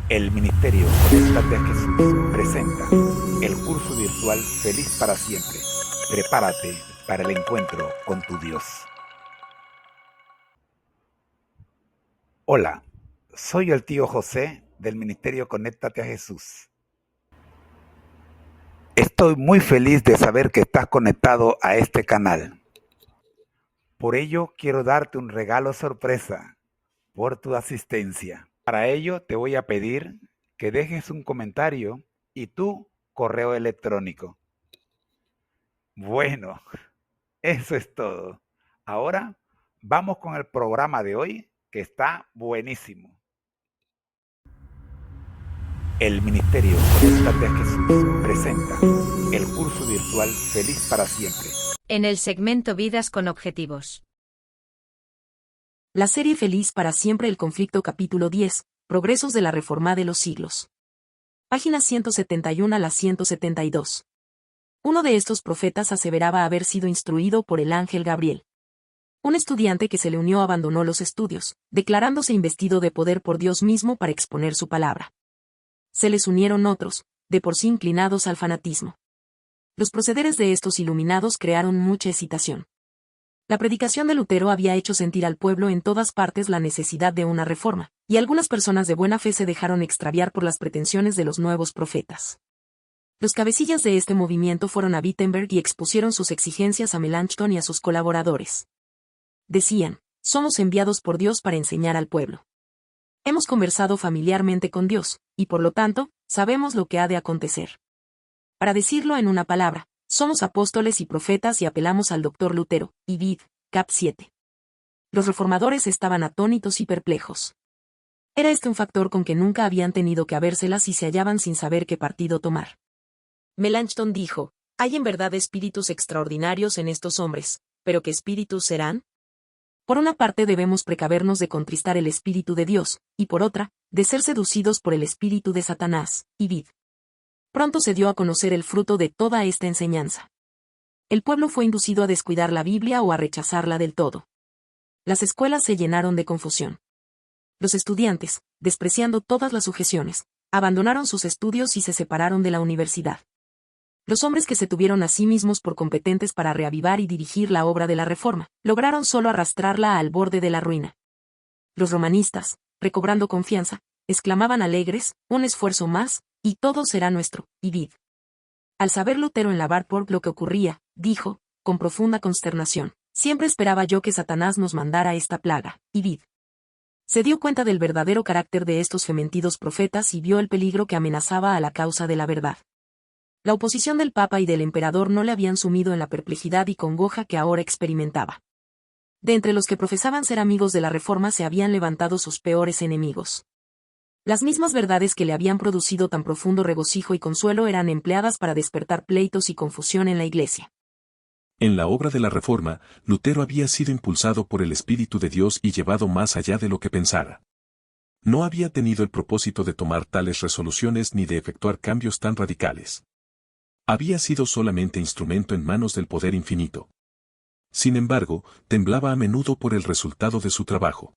El Ministerio Conéctate a Jesús presenta el curso virtual Feliz para Siempre. Prepárate para el encuentro con tu Dios. Hola, soy el tío José del Ministerio Conéctate a Jesús. Estoy muy feliz de saber que estás conectado a este canal. Por ello, quiero darte un regalo sorpresa por tu asistencia. Para ello, te voy a pedir que dejes un comentario y tu correo electrónico. Bueno, eso es todo. Ahora vamos con el programa de hoy, que está buenísimo. El Ministerio Conéctate a Jesús presenta el curso virtual Feliz para Siempre. En el segmento Vidas con Objetivos. La serie Feliz para Siempre, el conflicto, capítulo 10, Progresos de la Reforma de los siglos. Páginas 171 a la 172. Uno de estos profetas aseveraba haber sido instruido por el ángel Gabriel. Un estudiante que se le unió abandonó los estudios, declarándose investido de poder por Dios mismo para exponer su palabra. Se les unieron otros, de por sí inclinados al fanatismo. Los procederes de estos iluminados crearon mucha excitación. La predicación de Lutero había hecho sentir al pueblo en todas partes la necesidad de una reforma, y algunas personas de buena fe se dejaron extraviar por las pretensiones de los nuevos profetas. Los cabecillas de este movimiento fueron a Wittenberg y expusieron sus exigencias a Melanchthon y a sus colaboradores. Decían: somos enviados por Dios para enseñar al pueblo. Hemos conversado familiarmente con Dios, y por lo tanto, sabemos lo que ha de acontecer. Para decirlo en una palabra, somos apóstoles y profetas y apelamos al doctor Lutero, y vid. Cap 7. Los reformadores estaban atónitos y perplejos. Era este un factor con que nunca habían tenido que habérselas y se hallaban sin saber qué partido tomar. Melanchthon dijo: hay en verdad espíritus extraordinarios en estos hombres, pero ¿qué espíritus serán? Por una parte debemos precavernos de contristar el espíritu de Dios, y por otra, de ser seducidos por el espíritu de Satanás, y vid. Pronto se dio a conocer el fruto de toda esta enseñanza. El pueblo fue inducido a descuidar la Biblia o a rechazarla del todo. Las escuelas se llenaron de confusión. Los estudiantes, despreciando todas las sujeciones, abandonaron sus estudios y se separaron de la universidad. Los hombres que se tuvieron a sí mismos por competentes para reavivar y dirigir la obra de la reforma, lograron solo arrastrarla al borde de la ruina. Los romanistas, recobrando confianza, exclamaban alegres: un esfuerzo más, y todo será nuestro, y vid. Al saber Lutero en la Wartburg lo que ocurría, dijo, con profunda consternación: siempre esperaba yo que Satanás nos mandara esta plaga, y vid. Se dio cuenta del verdadero carácter de estos fementidos profetas y vio el peligro que amenazaba a la causa de la verdad. La oposición del Papa y del Emperador no le habían sumido en la perplejidad y congoja que ahora experimentaba. De entre los que profesaban ser amigos de la Reforma se habían levantado sus peores enemigos. Las mismas verdades que le habían producido tan profundo regocijo y consuelo eran empleadas para despertar pleitos y confusión en la Iglesia. En la obra de la Reforma, Lutero había sido impulsado por el Espíritu de Dios y llevado más allá de lo que pensara. No había tenido el propósito de tomar tales resoluciones ni de efectuar cambios tan radicales. Había sido solamente instrumento en manos del poder infinito. Sin embargo, temblaba a menudo por el resultado de su trabajo.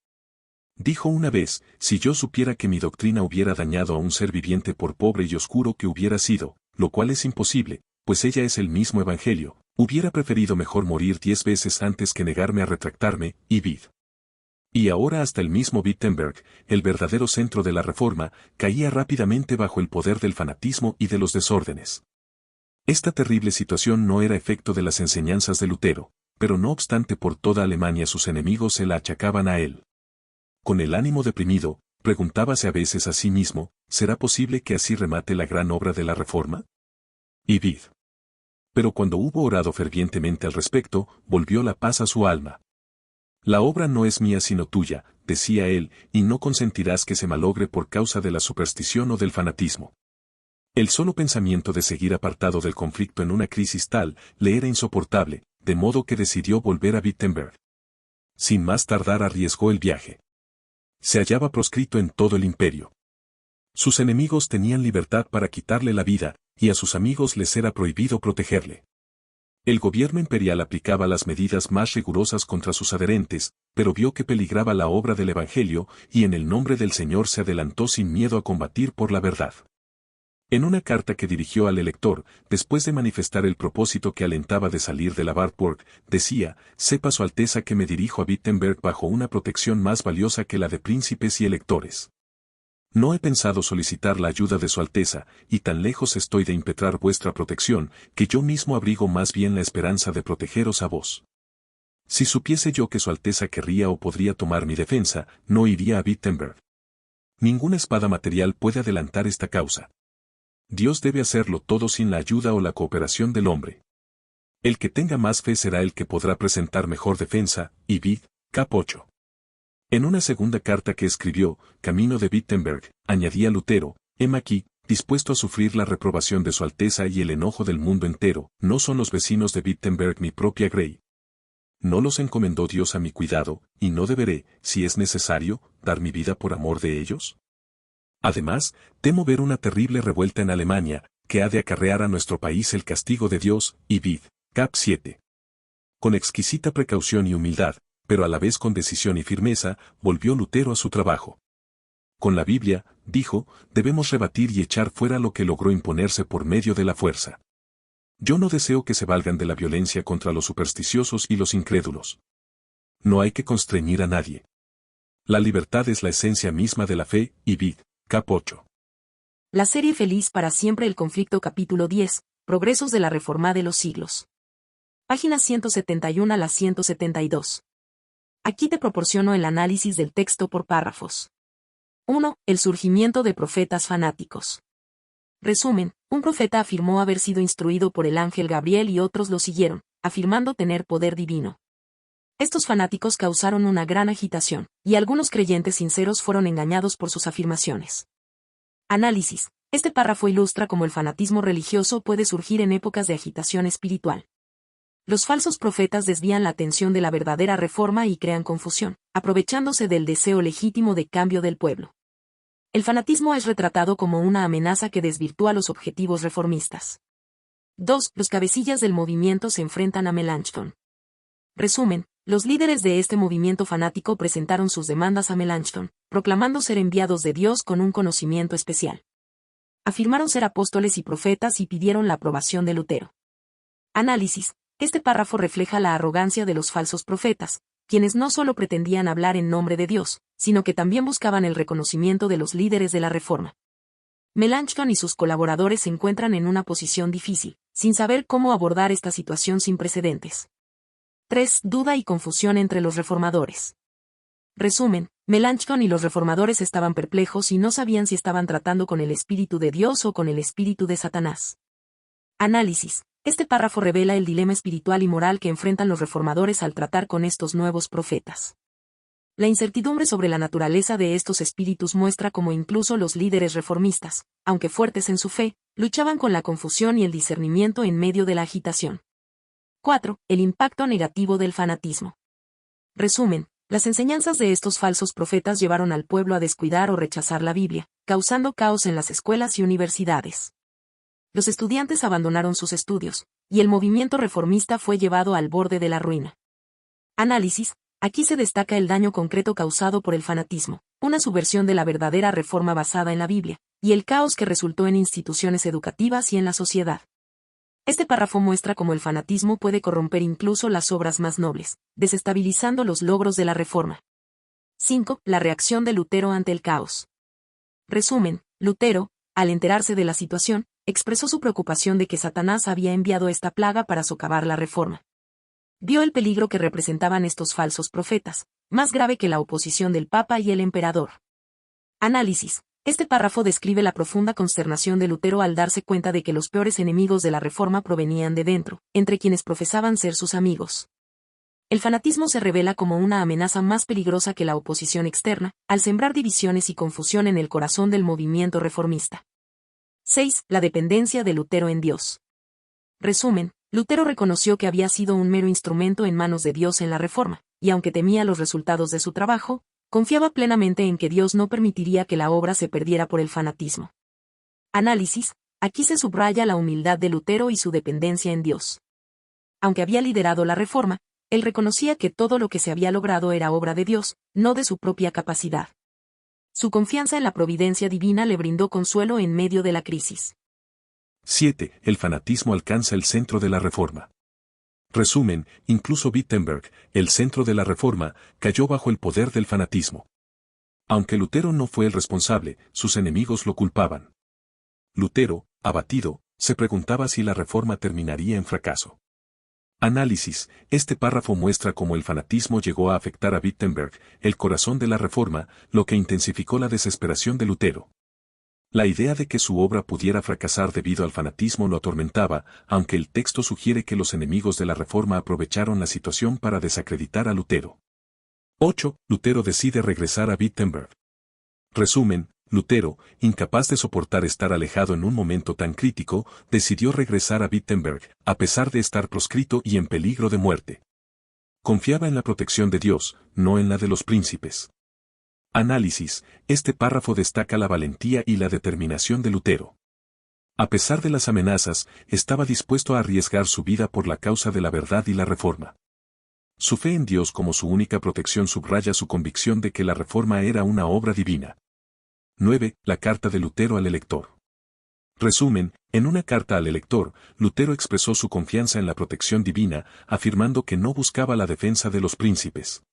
Dijo una vez: si yo supiera que mi doctrina hubiera dañado a un ser viviente por pobre y oscuro que hubiera sido, lo cual es imposible, pues ella es el mismo Evangelio, hubiera preferido mejor morir 10 veces antes que negarme a retractarme, y vid. Y ahora hasta el mismo Wittenberg, el verdadero centro de la Reforma, caía rápidamente bajo el poder del fanatismo y de los desórdenes. Esta terrible situación no era efecto de las enseñanzas de Lutero, pero no obstante por toda Alemania sus enemigos se la achacaban a él. Con el ánimo deprimido, preguntábase a veces a sí mismo: ¿será posible que así remate la gran obra de la Reforma? Y vid. Pero cuando hubo orado fervientemente al respecto, volvió la paz a su alma. La obra no es mía sino tuya, decía él, y no consentirás que se malogre por causa de la superstición o del fanatismo. El solo pensamiento de seguir apartado del conflicto en una crisis tal, le era insoportable, de modo que decidió volver a Wittenberg. Sin más tardar arriesgó el viaje. Se hallaba proscrito en todo el imperio. Sus enemigos tenían libertad para quitarle la vida, y a sus amigos les era prohibido protegerle. El gobierno imperial aplicaba las medidas más rigurosas contra sus adherentes, pero vio que peligraba la obra del Evangelio y en el nombre del Señor se adelantó sin miedo a combatir por la verdad. En una carta que dirigió al elector, después de manifestar el propósito que alentaba de salir de la Wartburg, decía: «Sepa Su Alteza que me dirijo a Wittenberg bajo una protección más valiosa que la de príncipes y electores. No he pensado solicitar la ayuda de Su Alteza, y tan lejos estoy de impetrar vuestra protección, que yo mismo abrigo más bien la esperanza de protegeros a vos. Si supiese yo que Su Alteza querría o podría tomar mi defensa, no iría a Wittenberg. Ninguna espada material puede adelantar esta causa. Dios debe hacerlo todo sin la ayuda o la cooperación del hombre. El que tenga más fe será el que podrá presentar mejor defensa, y vid, cap 8. En una segunda carta que escribió, camino de Wittenberg, añadía Lutero: «Hem aquí, dispuesto a sufrir la reprobación de Su Alteza y el enojo del mundo entero, ¿no son los vecinos de Wittenberg mi propia grey? ¿No los encomendó Dios a mi cuidado, y no deberé, si es necesario, dar mi vida por amor de ellos? Además, temo ver una terrible revuelta en Alemania, que ha de acarrear a nuestro país el castigo de Dios, y vid, cap 7. Con exquisita precaución y humildad, pero a la vez con decisión y firmeza, volvió Lutero a su trabajo. Con la Biblia, dijo, debemos rebatir y echar fuera lo que logró imponerse por medio de la fuerza. Yo no deseo que se valgan de la violencia contra los supersticiosos y los incrédulos. No hay que constreñir a nadie. La libertad es la esencia misma de la fe, y vid, cap 8. La serie Feliz para siempre el conflicto capítulo 10, Progresos de la Reforma de los siglos. Páginas 171 a la 172. Aquí te proporciono el análisis del texto por párrafos. 1. El surgimiento de profetas fanáticos. Resumen, un profeta afirmó haber sido instruido por el ángel Gabriel y otros lo siguieron, afirmando tener poder divino. Estos fanáticos causaron una gran agitación, y algunos creyentes sinceros fueron engañados por sus afirmaciones. Análisis. Este párrafo ilustra cómo el fanatismo religioso puede surgir en épocas de agitación espiritual. Los falsos profetas desvían la atención de la verdadera reforma y crean confusión, aprovechándose del deseo legítimo de cambio del pueblo. El fanatismo es retratado como una amenaza que desvirtúa los objetivos reformistas. 2. Los cabecillas del movimiento se enfrentan a Melanchthon. Resumen, los líderes de este movimiento fanático presentaron sus demandas a Melanchthon, proclamando ser enviados de Dios con un conocimiento especial. Afirmaron ser apóstoles y profetas y pidieron la aprobación de Lutero. Análisis. Este párrafo refleja la arrogancia de los falsos profetas, quienes no solo pretendían hablar en nombre de Dios, sino que también buscaban el reconocimiento de los líderes de la Reforma. Melanchthon y sus colaboradores se encuentran en una posición difícil, sin saber cómo abordar esta situación sin precedentes. 3. Duda y confusión entre los reformadores. Resumen, Melanchthon y los reformadores estaban perplejos y no sabían si estaban tratando con el Espíritu de Dios o con el Espíritu de Satanás. Análisis. Este párrafo revela el dilema espiritual y moral que enfrentan los reformadores al tratar con estos nuevos profetas. La incertidumbre sobre la naturaleza de estos espíritus muestra cómo incluso los líderes reformistas, aunque fuertes en su fe, luchaban con la confusión y el discernimiento en medio de la agitación. 4. El impacto negativo del fanatismo. Resumen, las enseñanzas de estos falsos profetas llevaron al pueblo a descuidar o rechazar la Biblia, causando caos en las escuelas y universidades. Los estudiantes abandonaron sus estudios, y el movimiento reformista fue llevado al borde de la ruina. Análisis. Aquí se destaca el daño concreto causado por el fanatismo, una subversión de la verdadera reforma basada en la Biblia, y el caos que resultó en instituciones educativas y en la sociedad. Este párrafo muestra cómo el fanatismo puede corromper incluso las obras más nobles, desestabilizando los logros de la reforma. 5. La reacción de Lutero ante el caos. Resumen, Lutero, al enterarse de la situación, expresó su preocupación de que Satanás había enviado esta plaga para socavar la reforma. Vio el peligro que representaban estos falsos profetas, más grave que la oposición del Papa y el emperador. Análisis. Este párrafo describe la profunda consternación de Lutero al darse cuenta de que los peores enemigos de la reforma provenían de dentro, entre quienes profesaban ser sus amigos. El fanatismo se revela como una amenaza más peligrosa que la oposición externa, al sembrar divisiones y confusión en el corazón del movimiento reformista. 6. La dependencia de Lutero en Dios. Resumen, Lutero reconoció que había sido un mero instrumento en manos de Dios en la reforma, y aunque temía los resultados de su trabajo, confiaba plenamente en que Dios no permitiría que la obra se perdiera por el fanatismo. Análisis. Aquí se subraya la humildad de Lutero y su dependencia en Dios. Aunque había liderado la reforma, él reconocía que todo lo que se había logrado era obra de Dios, no de su propia capacidad. Su confianza en la providencia divina le brindó consuelo en medio de la crisis. 7. El fanatismo alcanza el centro de la reforma. Resumen, incluso Wittenberg, el centro de la reforma, cayó bajo el poder del fanatismo. Aunque Lutero no fue el responsable, sus enemigos lo culpaban. Lutero, abatido, se preguntaba si la reforma terminaría en fracaso. Análisis. Este párrafo muestra cómo el fanatismo llegó a afectar a Wittenberg, el corazón de la reforma, lo que intensificó la desesperación de Lutero. La idea de que su obra pudiera fracasar debido al fanatismo lo atormentaba, aunque el texto sugiere que los enemigos de la reforma aprovecharon la situación para desacreditar a Lutero. 8. Lutero decide regresar a Wittenberg. Resumen, Lutero, incapaz de soportar estar alejado en un momento tan crítico, decidió regresar a Wittenberg, a pesar de estar proscrito y en peligro de muerte. Confiaba en la protección de Dios, no en la de los príncipes. Análisis. Este párrafo destaca la valentía y la determinación de Lutero. A pesar de las amenazas, estaba dispuesto a arriesgar su vida por la causa de la verdad y la reforma. Su fe en Dios como su única protección subraya su convicción de que la reforma era una obra divina. 9. La carta de Lutero al elector. Resumen, en una carta al elector, Lutero expresó su confianza en la protección divina, afirmando que no buscaba la defensa de los príncipes.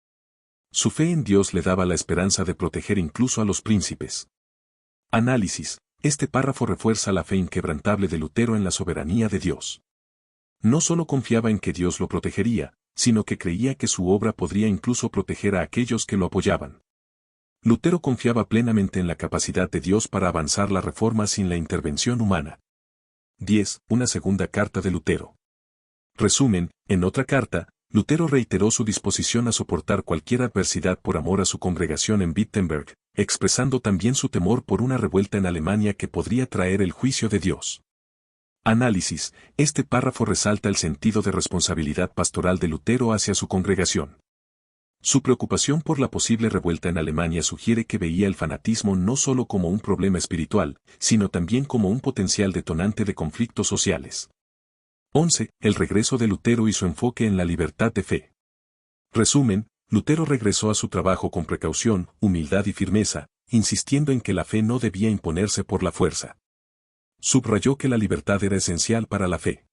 Su fe en Dios le daba la esperanza de proteger incluso a los príncipes. Análisis. Este párrafo refuerza la fe inquebrantable de Lutero en la soberanía de Dios. No solo confiaba en que Dios lo protegería, sino que creía que su obra podría incluso proteger a aquellos que lo apoyaban. Lutero confiaba plenamente en la capacidad de Dios para avanzar la reforma sin la intervención humana. 10. Una segunda carta de Lutero. Resumen, en otra carta, Lutero reiteró su disposición a soportar cualquier adversidad por amor a su congregación en Wittenberg, expresando también su temor por una revuelta en Alemania que podría traer el juicio de Dios. Análisis. Este párrafo resalta el sentido de responsabilidad pastoral de Lutero hacia su congregación. Su preocupación por la posible revuelta en Alemania sugiere que veía el fanatismo no solo como un problema espiritual, sino también como un potencial detonante de conflictos sociales. 11. El regreso de Lutero y su enfoque en la libertad de fe. Resumen, Lutero regresó a su trabajo con precaución, humildad y firmeza, insistiendo en que la fe no debía imponerse por la fuerza. Subrayó que la libertad era esencial para la fe.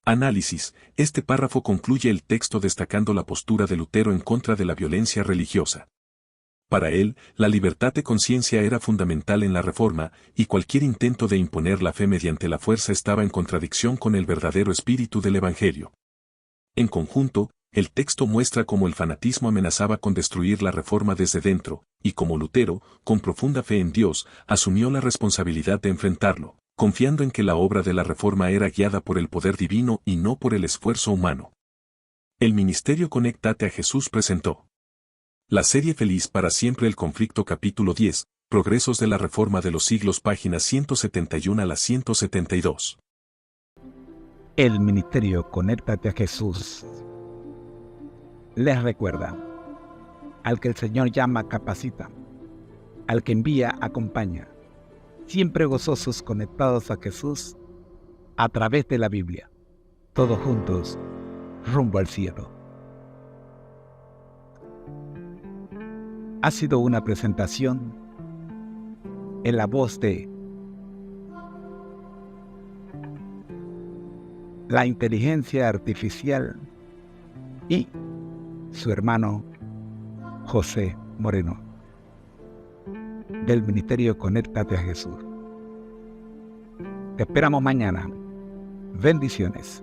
Análisis. Este párrafo concluye el texto destacando la postura de Lutero en contra de la violencia religiosa. Para él, la libertad de conciencia era fundamental en la reforma, y cualquier intento de imponer la fe mediante la fuerza estaba en contradicción con el verdadero espíritu del Evangelio. En conjunto, el texto muestra cómo el fanatismo amenazaba con destruir la reforma desde dentro, y cómo Lutero, con profunda fe en Dios, asumió la responsabilidad de enfrentarlo, confiando en que la obra de la reforma era guiada por el poder divino y no por el esfuerzo humano. El Ministerio Conéctate a Jesús presentó la serie Feliz para siempre el conflicto capítulo 10, Progresos de la Reforma de los Siglos páginas 171 a la 172. El Ministerio Conéctate a Jesús les recuerda: al que el Señor llama capacita, al que envía acompaña, siempre gozosos conectados a Jesús a través de la Biblia, todos juntos rumbo al cielo. Ha sido una presentación en la voz de la inteligencia artificial y su hermano José Moreno, del Ministerio Conéctate a Jesús. Te esperamos mañana. Bendiciones.